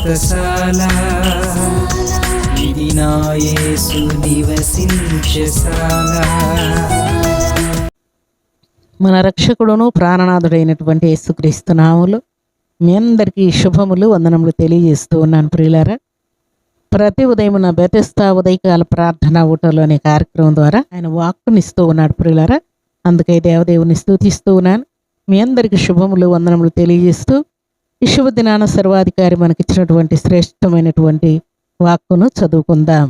వ్రతశాల ఇది నా యేసు నివసించశాల. మన రక్షకుడును ప్రాణనాథుడైనటువంటి యేసుక్రీస్తు నామములో మీ అందరికీ శుభములు వందనములు తెలియజేస్తూ ఉన్నాను ప్రియులారా. ప్రతి ఉదయం నా బెతెస్తా ఉదయకాల ప్రార్థన ఊటలో అనే కార్యక్రమం ద్వారా ఆయన వాక్కునిస్తూ ఉన్నాడు ప్రియులారా. అందుకే దేవదేవుని స్తుతిస్తూ ఉన్నాను. మీ అందరికీ శుభములు వందనములు తెలియజేస్తూ ఈ శుభ దినాన సర్వాధికారి మనకిచ్చినటువంటి శ్రేష్టమైనటువంటి వాక్కును చదువుకుందాం.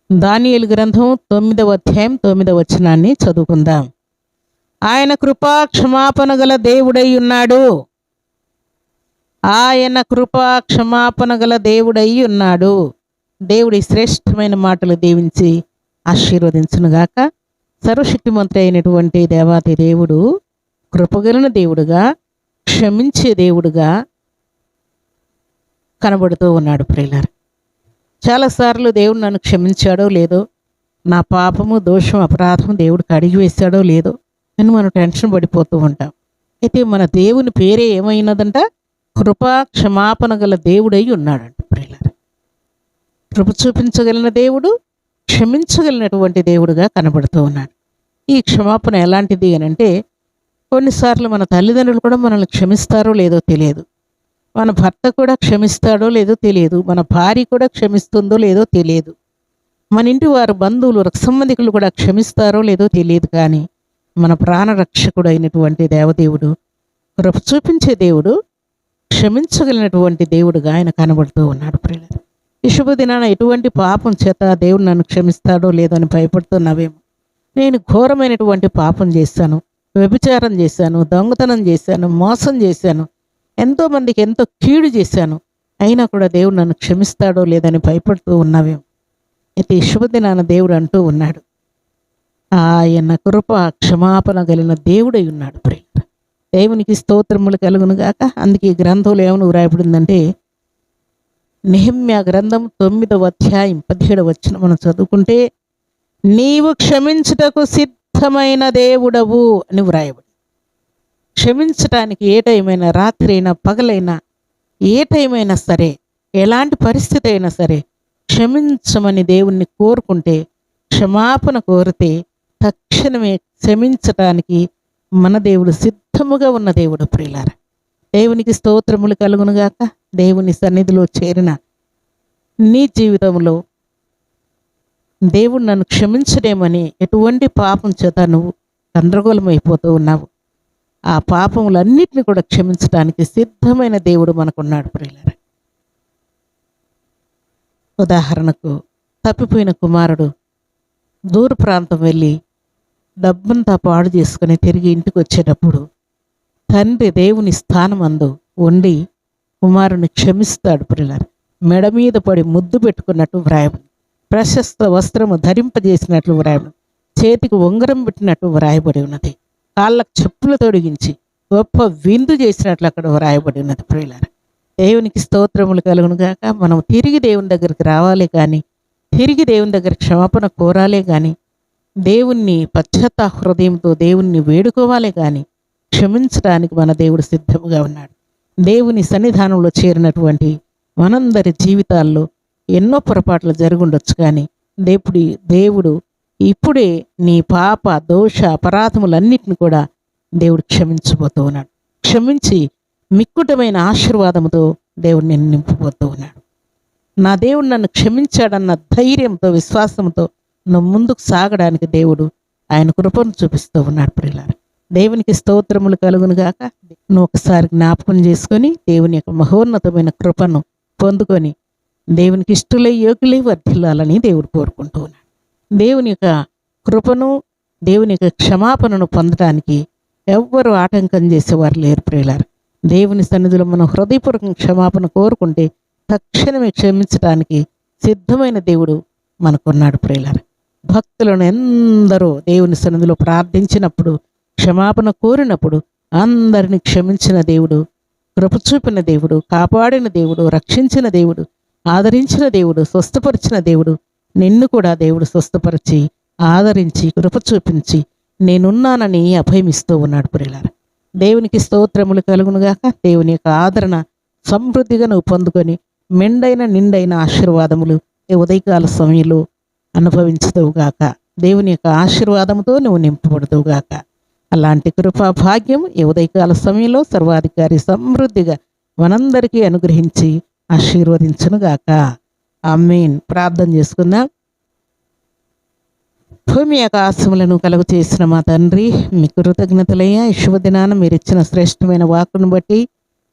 దానియేలు గ్రంథం 9వ అధ్యాయం 9వ వచనాన్ని చదువుకుందాం. ఆయన కృపా క్షమాపణ గల దేవుడై ఉన్నాడు. ఆయన కృపా క్షమాపణ గల దేవుడై ఉన్నాడు. దేవుడి శ్రేష్టమైన మాటలు దీవించి ఆశీర్వదించునుగాక. సర్వశక్తిమంతుడు అయినటువంటి దేవాతి దేవుడు కృపగలిగిన దేవుడుగా, క్షమించే దేవుడుగా కనబడుతూ ఉన్నాడు ప్రియులారా. చాలాసార్లు దేవుడు నన్ను క్షమించాడో లేదో, నా పాపము దోషం అపరాధం దేవుడు కడిగి వేశాడో లేదో అని మనం టెన్షన్ పడిపోతూ ఉంటాం. అయితే మన దేవుని పేరే ఏమైనదంట? కృపా క్షమాపణ గల దేవుడై ఉన్నాడంట ప్రియులారా. కృప చూపించగలిగిన దేవుడు, క్షమించగలిగినటువంటి దేవుడుగా కనబడుతూ ఉన్నాడు. ఈ క్షమాపణ ఎలాంటిది అని అంటే, కొన్నిసార్లు మన తల్లిదండ్రులు కూడా మనల్ని క్షమిస్తారో లేదో తెలియదు, మన భర్త కూడా క్షమిస్తాడో లేదో తెలియదు, మన భార్య కూడా క్షమిస్తుందో లేదో తెలియదు, మన ఇంటి వారు బంధువులు రక్త సంబంధికులు కూడా క్షమిస్తారో లేదో తెలియదు. కానీ మన ప్రాణరక్షకుడు అయినటువంటి దేవదేవుడు, కృప చూపించే దేవుడు, క్షమించగలిగినటువంటి దేవుడుగా ఆయన కనబడుతూ ఉన్నాడు ప్రియులారా. ఈ శుభదినాన ఎటువంటి పాపం చేత దేవుడు నన్ను క్షమిస్తాడో లేదో అని భయపడుతున్నావేమో. నేను ఘోరమైనటువంటి పాపం చేశాను, వ్యభిచారం చేశాను, దొంగతనం చేశాను, మోసం చేశాను, ఎంతోమందికి ఎంతో కీడు చేశాను, అయినా కూడా దేవుడు నన్ను క్షమిస్తాడో లేదని భయపడుతూ ఉన్నావేమో. అయితే ఈ శుభదినాన దేవుడు అంటూ ఉన్నాడు, ఆయన కృప క్షమాపణ కలిగిన దేవుడై ఉన్నాడు ప్రియులారా. దేవునికి స్తోత్రములు కలుగును గాక. అందుకే ఈ గ్రంథంలో ఏమని వ్రాయబడిందంటే, నెహెమ్యా గ్రంథం 9వ అధ్యాయం 17వ వచనం మనం చదువుకుంటే, నీవు క్షమించుటకు సిద్ధమైన దేవుడవు అని వ్రాయబడి. క్షమించటానికి ఏ టైమైనా, రాత్రి అయినా పగలైనా, ఏ టైమైనా సరే, ఎలాంటి పరిస్థితి అయినా సరే క్షమించమని దేవుణ్ణి కోరుకుంటే, క్షమాపణ కోరితే తక్షణమే క్షమించటానికి మన దేవుడు సిద్ధముగా ఉన్న దేవుడు ప్రియులారా. దేవునికి స్తోత్రములు కలుగునుగాక. దేవుని సన్నిధిలో చేరిన నీ జీవితంలో దేవుడు నన్ను క్షమించడేమని ఎటువంటి పాపం చేత నువ్వు గందరగోళం అయిపోతూ ఉన్నావు, ఆ పాపములన్నిటిని కూడా క్షమించడానికి సిద్ధమైన దేవుడు మనకున్నాడు ప్రియులారా. ఉదాహరణకు, తప్పిపోయిన కుమారుడు దూర ప్రాంతం వెళ్ళి డబ్బంతా పాడు చేసుకుని తిరిగి ఇంటికి వచ్చేటప్పుడు తండ్రి దేవుని స్థానమందు ఉండి కుమారుని క్షమిస్తాడు ప్రియులారా. మెడ మీద పడి ముద్దు పెట్టుకున్నట్టు వ్రాయబడి, ప్రశస్త వస్త్రము ధరింపజేసినట్లు వ్రాయబడి, చేతికి ఉంగరం పెట్టినట్టు వ్రాయబడి ఉన్నది, కాళ్ళకు చెప్పులు తొడిగించి గొప్ప విందు చేసినట్లు అక్కడ వ్రాయబడి ఉన్నది ప్రియులారా. దేవునికి స్తోత్రములు కలుగును గాక. మనం తిరిగి దేవుని దగ్గరికి రావాలి కానీ, తిరిగి దేవుని దగ్గర క్షమాపణ కోరాలే కానీ, దేవుణ్ణి పశ్చాత్తాప హృదయంతో దేవుణ్ణి వేడుకోవాలే కానీ క్షమించడానికి మన దేవుడు సిద్ధముగా ఉన్నాడు. దేవుని సన్నిధానంలో చేరినటువంటి మనందరి జీవితాల్లో ఎన్నో పొరపాట్లు జరుగుండొచ్చు, కానీ దేవుడు ఇప్పుడే నీ పాప దోష అపరాధములన్నిటిని కూడా దేవుడు క్షమించబోతూ ఉన్నాడు. క్షమించి మిక్కుటమైన ఆశీర్వాదముతో దేవుడు నిన్ను నింపబోతూ ఉన్నాడు. నా దేవుడు నన్ను క్షమించాడన్న ధైర్యంతో, విశ్వాసంతో నువ్వు ముందుకు సాగడానికి దేవుడు ఆయన కృపను చూపిస్తూ ఉన్నాడు ప్రియులారా. దేవునికి స్తోత్రములు కలుగును గాక. నువ్వు ఒకసారి జ్ఞాపకం చేసుకొని దేవుని యొక్క మహోన్నతమైన కృపను పొందుకొని దేవునికి ఇష్టలై యోగులై వర్ధిల్లాలని దేవుడు కోరుకుంటూ ఉన్నాడు. దేవుని యొక్క కృపను, దేవుని యొక్క క్షమాపణను పొందడానికి ఎవ్వరూ ఆటంకం చేసేవారు లేరు ప్రియులారా. దేవుని సన్నిధిలో మనం హృదయపూర్వక క్షమాపణ కోరుకుంటే తక్షణమే క్షమించడానికి సిద్ధమైన దేవుడు మనకున్నాడు ప్రియులారా. భక్తులను ఎందరో దేవుని సన్నిధిలో ప్రార్థించినప్పుడు, క్షమాపణ కోరినప్పుడు అందరిని క్షమించిన దేవుడు, కృప చూపిన దేవుడు, కాపాడిన దేవుడు, రక్షించిన దేవుడు, ఆదరించిన దేవుడు, స్వస్థపరిచిన దేవుడు, నిన్ను కూడా దేవుడు స్వస్థపరిచి ఆదరించి కృప చూపించి నేనున్నానని అభయమిస్తూ ఉన్నాడు ప్రియులారా. దేవునికి స్తోత్రములు కలుగునుగాక. దేవుని యొక్క ఆదరణ సమృద్ధిగా నువ్వు పొందుకొని మెండైన నిండైన ఆశీర్వాదములు ఈ ఉదయకాల సమయంలో అనుభవించదువుగాక. దేవుని యొక్క ఆశీర్వాదంతో నువ్వు నింపబడదువుగాక. అలాంటి కృపా భాగ్యం ఈ ఉదయకాల సమయంలో సర్వాధికారి సమృద్ధిగా మనందరికీ అనుగ్రహించి ఆశీర్వదించునుగాక. ఆమేన్. ప్రార్థన చేసుకుందాం. భూమి ఆకాశములను కలుగు చేసిన మా తండ్రి, మీ కృతజ్ఞతలయ్యా. ఈ శుభదినాన మీరు ఇచ్చిన శ్రేష్టమైన వాక్కును బట్టి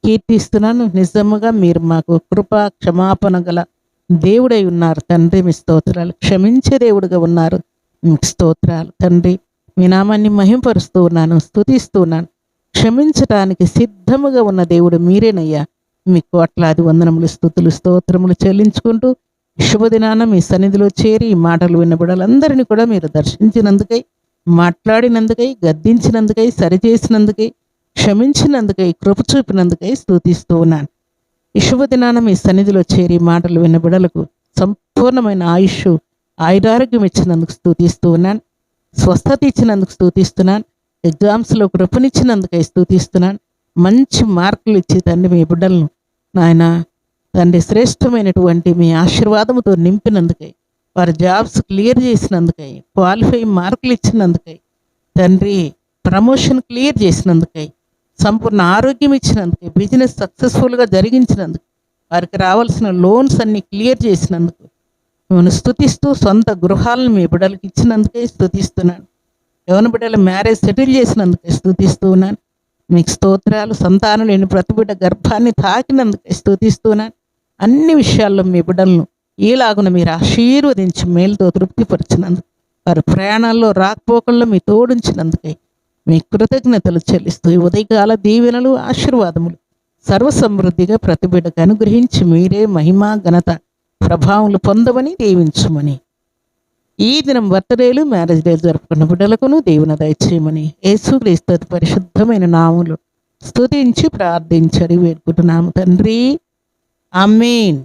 కీర్తిస్తున్నాను. నిజముగా మీరు మాకు కృప క్షమాపణ గల దేవుడై ఉన్నారు తండ్రి. మీ స్తోత్రాలు. క్షమించే దేవుడుగా ఉన్నారు. మీకు స్తోత్రాలు తండ్రి. మీ నామాన్ని మహింపరుస్తూ ఉన్నాను, స్తుతిస్తూ ఉన్నాను. క్షమించటానికి సిద్ధముగా ఉన్న దేవుడు మీరేనయ్యా. మీ కోట్లాది వందనములు, స్తుతులు, స్తోత్రములు చెల్లించుకుంటూ శుభదినాన మీ సన్నిధిలో చేరి ఈ మాటలు విన్న బిడ్డలందరినీ కూడా మీరు దర్శించినందుకై, మాట్లాడినందుకై, గద్దించినందుకై, సరిచేసినందుకై, క్షమించినందుకై, కృప చూపినందుకై స్తుతిస్తూ ఉన్నాను. ఈ శుభదినాన మీ సన్నిధిలో చేరి మాటలు విన్న బిడ్డలకు సంపూర్ణమైన ఆయుష్, ఆయురారోగ్యం ఇచ్చినందుకు స్తుతిస్తూ ఉన్నాను. స్వస్థత ఇచ్చినందుకు స్తుతిస్తున్నాను. ఎగ్జామ్స్లో కృపనిచ్చినందుకై స్తుతిస్తున్నాను. మంచి మార్కులు ఇచ్చి తండ్రి మీ బిడ్డలను నాయన తండ్రి శ్రేష్టమైనటువంటి మీ ఆశీర్వాదముతో నింపినందుకై, వారి జాబ్స్ క్లియర్ చేసినందుకై, క్వాలిఫై మార్కులు ఇచ్చినందుకై తండ్రి, ప్రమోషన్ క్లియర్ చేసినందుకై, సంపూర్ణ ఆరోగ్యం ఇచ్చినందుకై, బిజినెస్ సక్సెస్ఫుల్గా జరిగించినందుకు, వారికి రావాల్సిన లోన్స్ అన్ని క్లియర్ చేసినందుకు నేను స్తుతిస్తూ, సొంత గృహాలను మీ బిడ్డలకు ఇచ్చినందుకే స్తుతిస్తున్నాను. యవన బిడ్డల మ్యారేజ్ సెటిల్ చేసినందుకే స్తుతిస్తూ ఉన్నాను. మీకు స్తోత్రాలు. సంతానం లేని ప్రతి బిడ్డ గర్భాన్ని తాకినందుకే స్తుతిస్తున్నాను. అన్ని విషయాల్లో మీ బిడ్డలను ఈలాగున మీరు ఆశీర్వదించి మేలుతో తృప్తిపరిచినందుకు, వారి ప్రయాణాల్లో రాకపోకల్లో మీ తోడించినందుకై మీ కృతజ్ఞతలు చెల్లిస్తూ ఈ ఉదయకాల దీవెనలు, ఆశీర్వాదములు సర్వసమృద్ధిగా ప్రతి బిడ్డకు అనుగ్రహించి మీరే మహిమ, ఘనత, ప్రభావములు పొందమని దీవించమని, ఈ దినం బర్త్డేలు, మ్యారేజ్ డేలు జరుపుకున్న బిడ్డలకును దేవుని దయచేయమని యేసుక్రీస్తు పరిశుద్ధమైన నామములో స్తుతించి ప్రార్థించి అడిగి వేడుకుంటున్నాము తండ్రి. ఆమేన్.